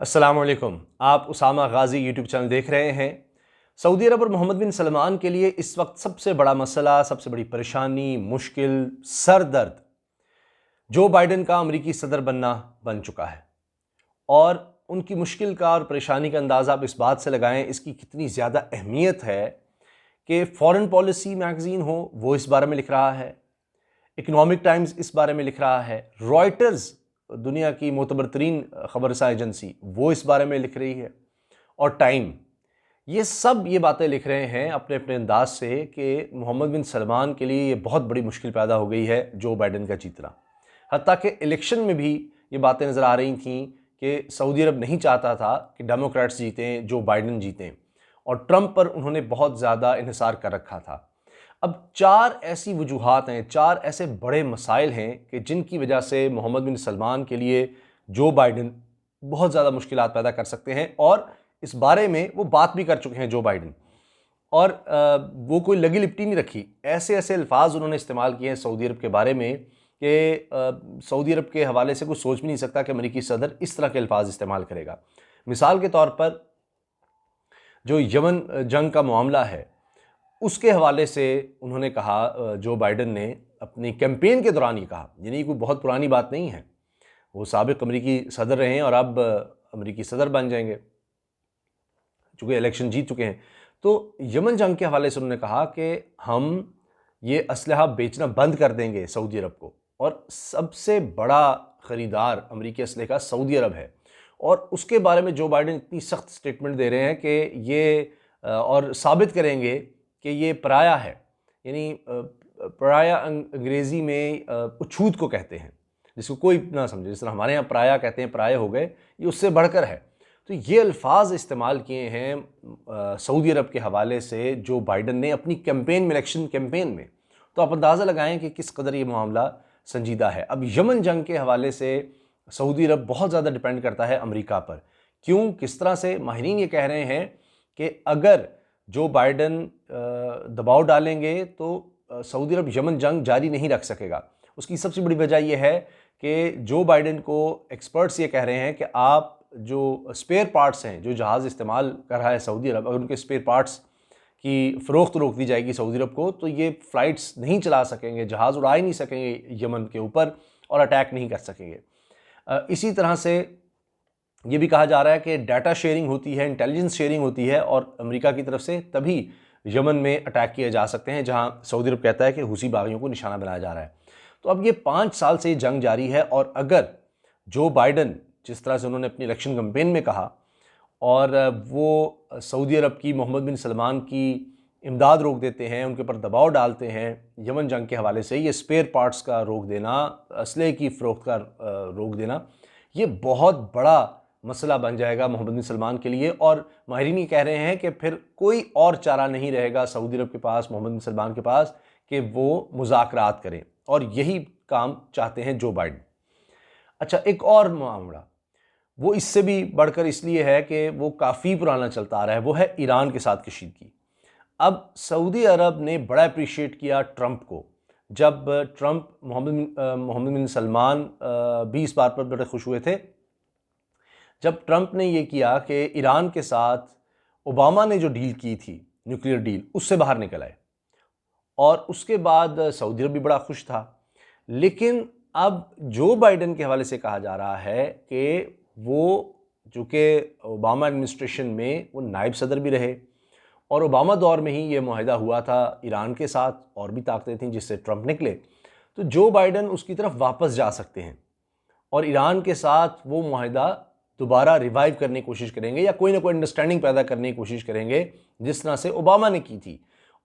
अस्सलाम वालेकुम। आप उसामा गाजी यूट्यूब चैनल देख रहे हैं। सऊदी अरब और मोहम्मद बिन सलमान के लिए इस वक्त सबसे बड़ा मसला, सबसे बड़ी परेशानी, मुश्किल, सर दर्द जो बाइडन का अमरीकी सदर बनना बन चुका है। और उनकी मुश्किल का और परेशानी का अंदाज़ा आप इस बात से लगाएं इसकी कितनी ज़्यादा अहमियत है कि फॉरेन पॉलिसी मैगज़ीन हो वो इस बारे में लिख रहा है, इकोनॉमिक टाइम्स इस बारे में लिख रहा है, रॉयटर्स दुनिया की मोतबर तरीन खबरसा एजेंसी वो इस बारे में लिख रही है, और टाइम ये सब ये बातें लिख रहे हैं अपने अपने अंदाज से कि मोहम्मद बिन सलमान के लिए ये बहुत बड़ी मुश्किल पैदा हो गई है जो बाइडन का जीतना। हत्ता कि इलेक्शन में भी ये बातें नज़र आ रही थीं कि सऊदी अरब नहीं चाहता था कि डेमोक्रेट्स जीतें, जो बाइडन जीतें, और ट्रंप पर उन्होंने बहुत ज़्यादा इन्हिसार कर रखा था। अब चार ऐसी वजूहात हैं, चार ऐसे बड़े मसाइल हैं कि जिनकी वजह से मोहम्मद बिन सलमान के लिए जो बाइडन बहुत ज़्यादा मुश्किलात पैदा कर सकते हैं, और इस बारे में वो बात भी कर चुके हैं जो बाइडन। और वो कोई लगी लिपटी नहीं रखी, ऐसे ऐसे अल्फाज उन्होंने इस्तेमाल किए हैं सऊदी अरब के बारे में कि सऊदी अरब के हवाले से कोई सोच भी नहीं सकता कि अमेरिकी सदर इस तरह के अल्फाज इस्तेमाल करेगा। मिसाल के तौर पर जो यमन जंग का मामला है उसके हवाले से उन्होंने कहा, जो बाइडन ने अपनी कैंपेन के दौरान ये कहा, यानी कोई बहुत पुरानी बात नहीं है, वो साबिक अमेरिकी सदर रहे हैं और अब अमेरिकी सदर बन जाएंगे चूँकि इलेक्शन जीत चुके हैं। तो यमन जंग के हवाले से उन्होंने कहा कि हम ये असलहा बेचना बंद कर देंगे सऊदी अरब को, और सबसे बड़ा ख़रीदार अमेरिकी असलहे का सऊदी अरब है। और उसके बारे में जो बाइडन इतनी सख्त स्टेटमेंट दे रहे हैं कि ये और साबित करेंगे कि ये पराया है, यानी पराया अंग्रेज़ी में अछूत को कहते हैं, जिसको कोई ना समझे। जिस तरह हमारे यहाँ पराया कहते हैं, पराये हो गए, ये उससे बढ़कर है। तो ये अल्फाज इस्तेमाल किए हैं सऊदी अरब के हवाले से जो बाइडन ने अपनी कैंपेन में, इलेक्शन कैंपेन में। तो आप अंदाज़ा लगाएं कि किस कदर ये मामला संजीदा है। अब यमन जंग के हवाले से सऊदी अरब बहुत ज़्यादा डिपेंड करता है अमेरिका पर। क्यों, किस तरह से? माहिरीन ये कह रहे हैं कि अगर जो बाइडन दबाव डालेंगे तो सऊदी अरब यमन जंग जारी नहीं रख सकेगा। उसकी सबसे बड़ी वजह यह है कि जो बाइडन को एक्सपर्ट्स ये कह रहे हैं कि आप जो स्पेयर पार्ट्स हैं, जो जहाज़ इस्तेमाल कर रहा है सऊदी अरब, अगर उनके स्पेयर पार्ट्स की फ़रोख्त रोक दी जाएगी सऊदी अरब को, तो ये फ़्लाइट्स नहीं चला सकेंगे, जहाज़ उड़ा ही नहीं सकेंगे यमन के ऊपर, और अटैक नहीं कर सकेंगे। इसी तरह से ये भी कहा जा रहा है कि डाटा शेयरिंग होती है, इंटेलिजेंस शेयरिंग होती है, और अमेरिका की तरफ से तभी यमन में अटैक किए जा सकते हैं जहां सऊदी अरब कहता है कि हूसी बागियों को निशाना बनाया जा रहा है। तो अब ये 5 साल से ये जंग जारी है, और अगर जो बाइडन, जिस तरह से उन्होंने अपनी इलेक्शन कैंपेन में कहा, और वो सऊदी अरब की, मोहम्मद बिन सलमान की इमदाद रोक देते हैं, उनके ऊपर दबाव डालते हैं यमन जंग के हवाले से, ये स्पेयर पार्ट्स का रोक देना, असले की फ़रोख्त का रोक देना, ये बहुत बड़ा मसला बन जाएगा मोहम्मद बिन सलमान के लिए। और माहिरीन ये कह रहे हैं कि फिर कोई और चारा नहीं रहेगा सऊदी अरब के पास, मोहम्मद बिन सलमान के पास, कि वो मुज़ाकरात करें, और यही काम चाहते हैं जो बाइडन। अच्छा, एक और मामला वो इससे भी बढ़कर इसलिए है कि वो काफ़ी पुराना चलता आ रहा है, वो है ईरान के साथ कशीदगी। अब सऊदी अरब ने बड़ा अप्रिशिएट किया ट्रंप को, जब ट्रंप मोहम्मद बिन सलमान भी इस बात पर बड़े खुश हुए थे जब ट्रंप ने ये किया कि ईरान के साथ ओबामा ने जो डील की थी, न्यूक्लियर डील, उससे बाहर निकल आए, और उसके बाद सऊदी अरब भी बड़ा खुश था। लेकिन अब जो बाइडन के हवाले से कहा जा रहा है कि वो, चूँकि ओबामा एडमिनिस्ट्रेशन में वो नायब सदर भी रहे, और ओबामा दौर में ही ये मुआहदा हुआ था ईरान के साथ, और भी ताकतें थीं जिससे ट्रंप निकले, तो जो बाइडन उसकी तरफ वापस जा सकते हैं और ईरान के साथ वो मुआहदा दोबारा रिवाइव करने की कोशिश करेंगे, या कोई ना कोई अंडरस्टैंडिंग पैदा करने की कोशिश करेंगे जिस तरह से ओबामा ने की थी,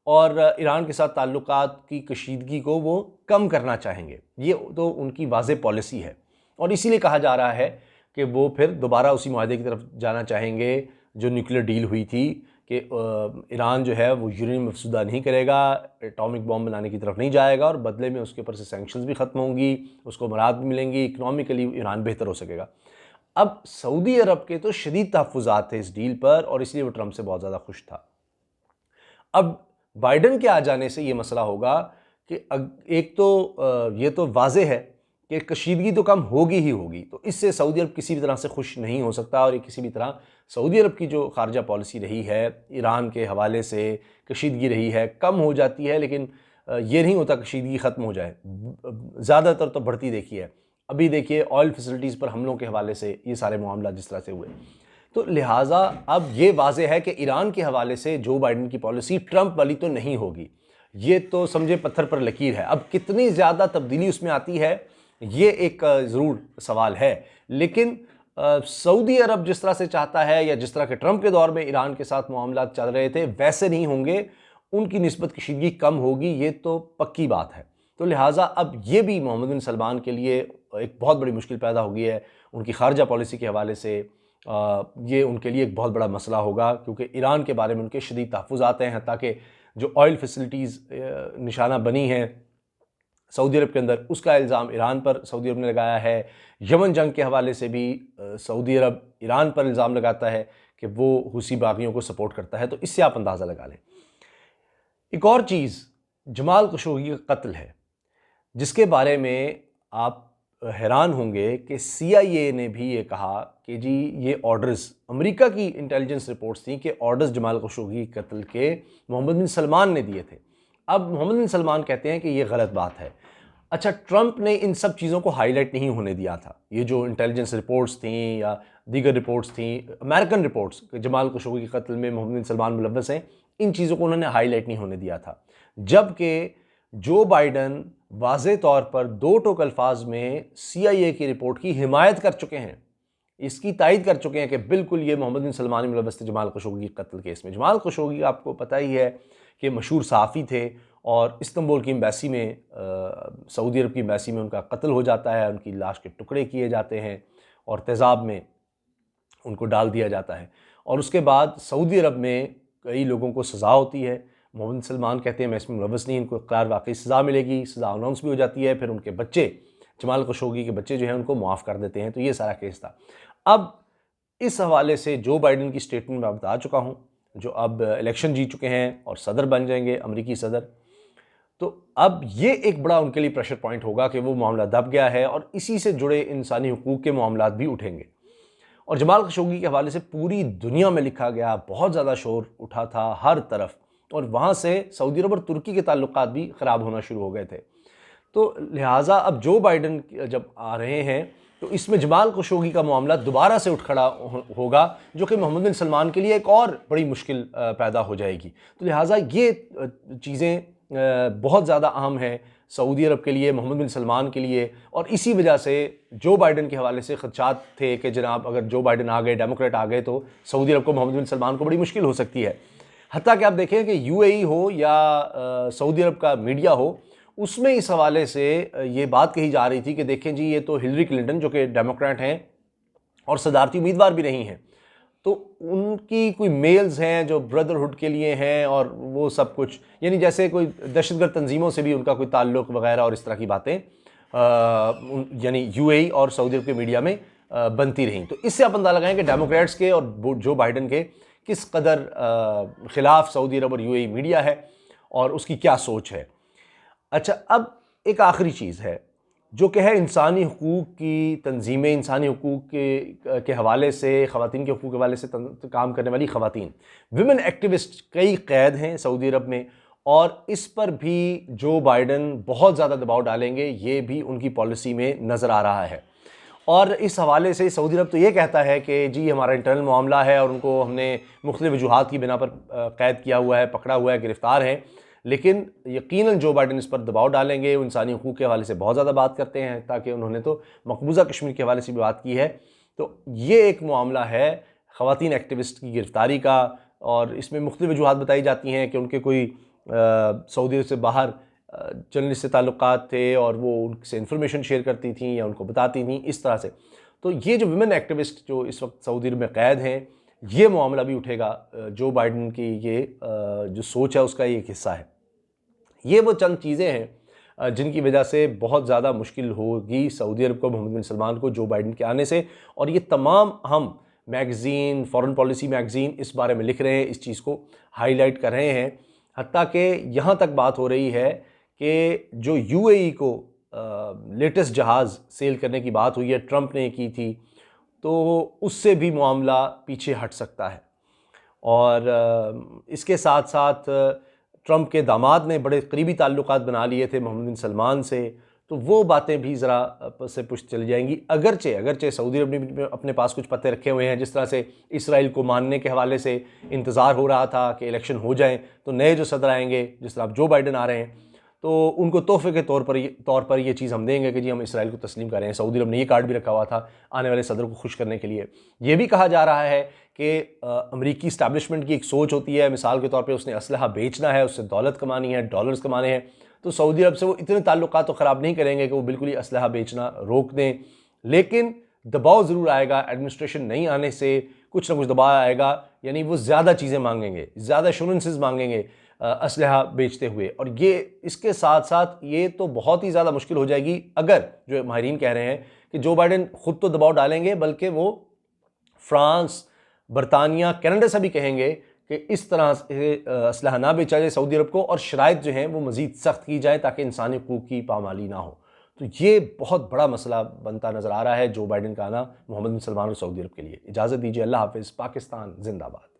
और ईरान के साथ ताल्लुकात की कशीदगी को वो कम करना चाहेंगे। ये तो उनकी वाज़े पॉलिसी है, और इसीलिए कहा जा रहा है कि वो फिर दोबारा उसी मुआहदे की तरफ जाना चाहेंगे जो न्यूक्लियर डील हुई थी कि ईरान जो है वो यूरेनियम मफसूदा नहीं करेगा, एटॉमिक बॉम्ब बनाने की तरफ नहीं जाएगा, और बदले में उसके ऊपर से सैंक्शंस भी ख़त्म होंगी, उसको मराद भी मिलेंगी, इकनॉमिकली ईरान बेहतर हो सकेगा। अब सऊदी अरब के तो शदीद तहफ़्फ़ुज़ात थे इस डील पर, और इसलिए वो ट्रंप से बहुत ज़्यादा खुश था। अब बाइडन के आ जाने से ये मसला होगा कि एक तो ये तो वाज़े है कि कशीदगी तो कम होगी ही होगी। तो इससे सऊदी अरब किसी भी तरह से खुश नहीं हो सकता, और ये किसी भी तरह सऊदी अरब की जो खारजा पॉलिसी रही है ईरान के हवाले से, कशीदगी रही है, कम हो जाती है, लेकिन ये नहीं होता कशीदगी ख़त्म हो जाए, ज़्यादातर तो बढ़ती देखी है। अभी देखिए ऑयल फैसिलिटीज़ पर हमलों के हवाले से ये सारे मामला जिस तरह से हुए, तो लिहाजा अब ये वाज़े है कि ईरान के हवाले से जो बाइडन की पॉलिसी ट्रंप वाली तो नहीं होगी। ये तो समझे पत्थर पर लकीर है। अब कितनी ज़्यादा तब्दीली उसमें आती है ये एक ज़रूर सवाल है, लेकिन सऊदी अरब जिस तरह से चाहता है, या जिस तरह के ट्रंप के दौर में ईरान के साथ मामला चल रहे थे, वैसे नहीं होंगे, उनकी निस्बत कशीदगी कम होगी, ये तो पक्की बात है। तो लिहाजा अब ये भी मोहम्मद बिन सलमान के लिए एक बहुत बड़ी मुश्किल पैदा हो गई है। उनकी खारजा पॉलिसी के हवाले से ये उनके लिए एक बहुत बड़ा मसला होगा, क्योंकि ईरान के बारे में उनके शदीद तहफ़्फ़ुज़ात हैं, ताकि जो ऑयल फैसिलिटीज़ निशाना बनी हैं सऊदी अरब के अंदर, उसका इल्ज़ाम ईरान पर सऊदी अरब ने लगाया है। यमन जंग के हवाले से भी सऊदी अरब ईरान पर इल्ज़ाम लगाता है कि वो हुसी बागियों को सपोर्ट करता है। तो इससे आप अंदाज़ा लगा लें। एक और चीज़ जमाल खशोगी का कत्ल है, जिसके बारे में आप हैरान होंगे कि CIA ने भी ये कहा कि जी ये ऑर्डर्स, अमेरिका की इंटेलिजेंस रिपोर्ट्स थी कि ऑर्डर्स जमाल खशोगी के कत्ल के मोहम्मद बिन सलमान ने दिए थे। अब मोहम्मद बिन सलमान कहते हैं कि ये गलत बात है। अच्छा, ट्रंप ने इन सब चीज़ों को हाईलाइट नहीं होने दिया था। ये जो इंटेलिजेंस रिपोर्ट्स थी या दीगर रिपोर्ट्स थी, अमेरिकन रिपोर्ट्स, जमाल खशोगी के कत्ल में मोहम्मद बिन सलमान मुलव्वस हैं, इन चीज़ों को उन्होंने हाईलाइट नहीं होने दिया था। जबकि जो बाइडन वाज़े तौर पर दो टोक अल्फाज में CIA की रिपोर्ट की हिमायत कर चुके हैं, इसकी तायद कर चुके हैं कि बिल्कुल ये मोहम्मद बिन सलमान ही मुलव्वस थे जमाल खशोगी के कत्ल केस में। जमाल खशोगी आपको पता ही है कि मशहूर सहाफ़ी थे, और इस्तांबुल की एम्बेसी में, सऊदी अरब की एम्बेसी में उनका कत्ल हो जाता है, उनकी लाश के टुकड़े किए जाते हैं और तेज़ाब में उनको डाल दिया जाता है। और उसके बाद सऊदी अरब में कई लोगों को सज़ा होती है। मोहम्मद सलमान कहते हैं मैं इसमें मुलव्वस नहीं, इनको इक़रार वाकई सज़ा मिलेगी, सज़ा अनाउंस भी हो जाती है, फिर उनके बच्चे, जमाल खशोगी के बच्चे जो हैं, उनको माफ़ कर देते हैं। तो ये सारा केस था। अब इस हवाले से जो बाइडन की स्टेटमेंट मैं बता चुका हूँ, जो अब इलेक्शन जीत चुके हैं और सदर बन जाएंगे, अमरीकी सदर, तो अब ये एक बड़ा उनके लिए प्रेशर पॉइंट होगा कि वो मामला दब गया है, और इसी से जुड़े इंसानी हुकूक के मामलात भी उठेंगे। और जमाल खशोगी के हवाले से पूरी दुनिया में लिखा गया, बहुत ज़्यादा शोर उठा था हर तरफ, और वहाँ से सऊदी अरब और तुर्की के ताल्लुकात भी ख़राब होना शुरू हो गए थे। तो लिहाजा अब जो बाइडन जब आ रहे हैं, तो इसमें जमाल खशोगी का मामला दोबारा से उठ खड़ा होगा, जो कि मोहम्मद बिन सलमान के लिए एक और बड़ी मुश्किल पैदा हो जाएगी। तो लिहाजा ये चीज़ें बहुत ज़्यादा अहम है सऊदी अरब के लिए, मोहम्मद बिन सलमान के लिए, और इसी वजह से जो बाइडन के हवाले से खदशात थे कि जनाब अगर जो बाइडन आ गए, डेमोक्रेट आ गए, तो सऊदी अरब को, मोहम्मद बिन सलमान को बड़ी मुश्किल हो सकती है। हत्ता कि आप देखें कि UAE हो या सऊदी अरब का मीडिया हो, उसमें इस हवाले से ये बात कही जा रही थी कि देखें जी ये तो हिलरी क्लिंटन, जो कि डेमोक्रेट हैं और सदारती उम्मीदवार भी नहीं हैं, तो उनकी कोई मेल्स हैं जो ब्रदरहुड के लिए हैं, और वो सब कुछ, यानी जैसे कोई दहशतगर्द तंजीमों से भी उनका कोई ताल्लुक़ वगैरह, और इस तरह की बातें यानी UAE और सऊदी अरब के मीडिया में बनती रहीं। तो इससे आप अंदाज़ा लगाएं कि डेमोक्रेट्स के और जो बाइडन के किस कदर ख़िलाफ़ सऊदी अरब और UAE मीडिया है, और उसकी क्या सोच है। अच्छा, अब एक आखिरी चीज़ है जो कि है इंसानी हुकूक की तंजीमें, इंसानी हुकूक के हवाले से, ख़वातीन के हुकूक के हवाले से काम करने वाली ख़वातीन, विमेन एक्टिविस्ट कई क़ैद हैं सऊदी अरब में, और इस पर भी जो बाइडन बहुत ज़्यादा दबाव डालेंगे, ये भी उनकी पॉलिसी में नज़र आ रहा है। और इस हवाले से सऊदी अरब तो ये कहता है कि जी हमारा इंटरनल मामला है, और उनको हमने मुख्तलिफ़ वजूहात की बिना पर क़ैद किया हुआ है, पकड़ा हुआ है, गिरफ़्तार है, लेकिन यकीनन जो बाइडन इस पर दबाव डालेंगे। वो इंसानी हुकूक के हवाले से बहुत ज़्यादा बात करते हैं, ताकि उन्होंने तो मकबूजा कश्मीर के हवाले से भी बात की है। तो ये एक मामला है ख़वातीन एक्टिविस्ट की गिरफ़्तारी का, और इसमें मुख्तलिफ़ वजूहात बताई जाती हैं कि उनके कोई सऊदी अरब से बाहर जर्नलिस्ट से ताल्लुकात थे, और वो उनसे इंफॉर्मेशन शेयर करती थी या उनको बताती थी, इस तरह से। तो ये जो विमेन एक्टिविस्ट जो इस वक्त सऊदी अरब में क़ैद हैं, ये मामला भी उठेगा। जो बाइडन की ये जो सोच है उसका ये एक हिस्सा है। ये वो चंद चीज़ें हैं जिनकी वजह से बहुत ज़्यादा मुश्किल होगी सऊदी अरब को, मोहम्मद बिन सलमान को, जो बाइडन के आने से। और ये तमाम अहम मैगज़ीन, फ़ॉरेन पॉलिसी मैगज़ीन इस बारे में लिख रहे हैं, इस चीज़ को हाईलाइट कर रहे हैं। हत्ता कि यहाँ तक बात हो रही है कि जो UAE को लेटेस्ट जहाज़ सेल करने की बात हुई है, ट्रंप ने की थी, तो उससे भी मामला पीछे हट सकता है। और इसके साथ साथ ट्रंप के दामाद ने बड़े करीबी ताल्लुकात बना लिए थे मोहम्मद बिन सलमान से, तो वो बातें भी ज़रा से पुश चली जाएंगी। अगरचे सऊदी अरब ने अपने पास कुछ पत्ते रखे हुए हैं, जिस तरह से इसराइल को मानने के हवाले से इंतज़ार हो रहा था कि इलेक्शन हो जाएं तो नए जो सदर आएंगे, जिस तरह अब जो बाइडन आ रहे हैं, तो उनको तोहफे के तौर पर ये चीज़ हम देंगे कि जी हम इसराइल को तस्लीम कर रहे हैं। सऊदी अरब ने ये कार्ड भी रखा हुआ था आने वाले सदर को खुश करने के लिए। ये भी कहा जा रहा है कि अमरीकी इस्टेब्लिशमेंट की एक सोच होती है, मिसाल के तौर पे उसने असलहा बेचना है, उससे दौलत कमानी है, डॉलर्स कमाने हैं, तो सऊदी अरब से वो इतने ताल्लुकात तो ख़राब नहीं करेंगे कि वो बिल्कुल ही असलहा बेचना रोक दें, लेकिन दबाव ज़रूर आएगा। एडमिनिस्ट्रेशन नहीं आने से कुछ ना कुछ दबाव आएगा, यानी वो ज़्यादा चीज़ें मांगेंगे, ज़्यादा एश्योरेंसेस मांगेंगे असलहा बेचते हुए। और ये इसके साथ साथ ये तो बहुत ही ज़्यादा मुश्किल हो जाएगी अगर, जो माहिरीन कह रहे हैं कि जो बाइडन खुद तो दबाव डालेंगे, बल्कि वो फ्रांस, बरतानिया, कनाडा से भी कहेंगे कि इस तरह से असलहा ना बेचा जाए सऊदी अरब को, और शराइत जो हैं वो मज़ीद सख्त की जाए ताकि इंसानी हकूक़ की पामाली ना हो। तो ये बहुत बड़ा मसला बनता नज़र आ रहा है जो बाइडन का आना मोहम्मद बिन सलमान और सऊदी अरब के लिए। इजाज़त दीजिए, अल्लाह हाफ़िज़। पाकिस्तान जिंदाबाद।